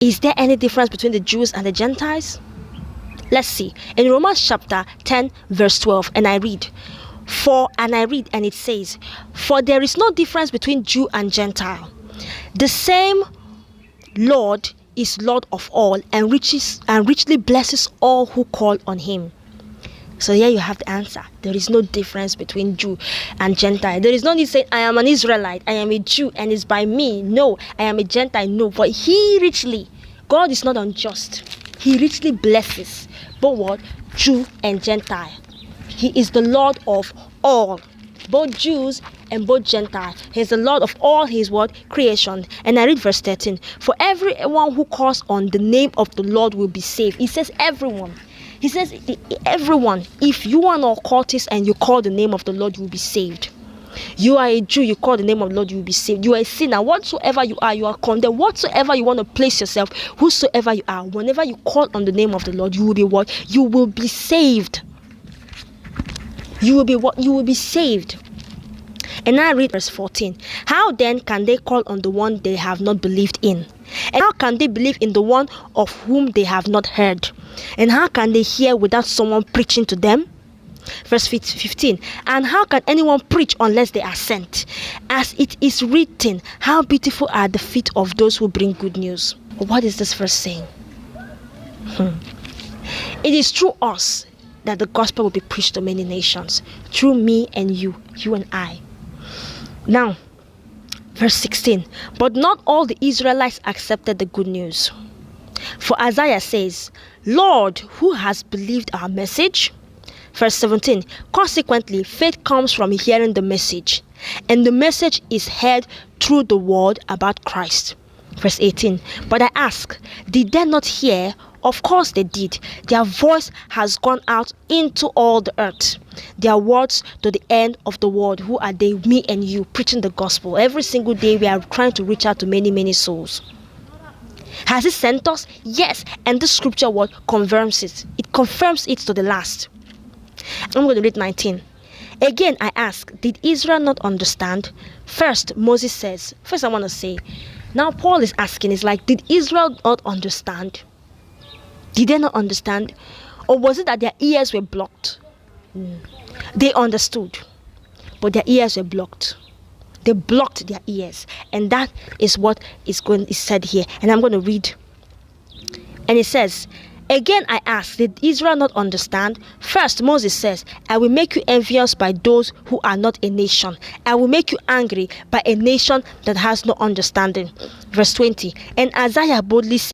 Is there any difference between the Jews and the Gentiles? Let's see. In Romans chapter 10 verse 12, and I read, and it says, "For there is no difference between Jew and Gentile. The same Lord is Lord of all, and richly blesses all who call on him." So here you have the answer. There is no difference between Jew and Gentile. There is no need to say, I am an Israelite, I am a Jew, and it's by me. No, I am a Gentile. No, but God is not unjust. He richly blesses both what? Jew and Gentile. He is the Lord of all, both Jews and both Gentiles. He is the Lord of all his creation. And I read verse 13. "For everyone who calls on the name of the Lord will be saved." He says everyone. He says everyone. If you are an occultist and you call the name of the Lord, you will be saved. You are a Jew, you call the name of the Lord, you will be saved. You are a sinner, whatsoever you are condemned. Whatsoever you want to place yourself, whosoever you are, whenever you call on the name of the Lord, you will be what? You will be saved. You will be what? You will be saved. And I read verse 14. "How then can they call on the one they have not believed in? And how can they believe in the one of whom they have not heard? And how can they hear without someone preaching to them?" Verse 15. "And how can anyone preach unless they are sent? As it is written, how beautiful are the feet of those who bring good news." What is this verse saying? It is through us that the gospel will be preached to many nations. Through me and you and I. Now, verse 16. "But not all the Israelites accepted the good news. For Isaiah says, 'Lord, who has believed our message?' Verse 17. "Consequently, faith comes from hearing the message, and the message is heard through the word about Christ." Verse 18. "But I ask, did they not hear? Of course they did. Their voice has gone out into all the earth. Their words to the end of the world." Who are they? Me and you, preaching the gospel. Every single day we are trying to reach out to many, many souls. Has he sent us? Yes. And the scripture word confirms it. It confirms it to the last. I'm going to read 19. "Again I ask, did Israel not understand?" First, Moses says, I want to say, now Paul is asking, it's like, did Israel not understand? Did they not understand? Or was it that their ears were blocked? They understood, but their ears were blocked. They blocked their ears. And that is what is said here. And I'm going to read. And it says, "Again I ask, did Israel not understand?" First, Moses says, "I will make you envious by those who are not a nation. I will make you angry by a nation that has no understanding." Verse 20. "And Isaiah boldly said,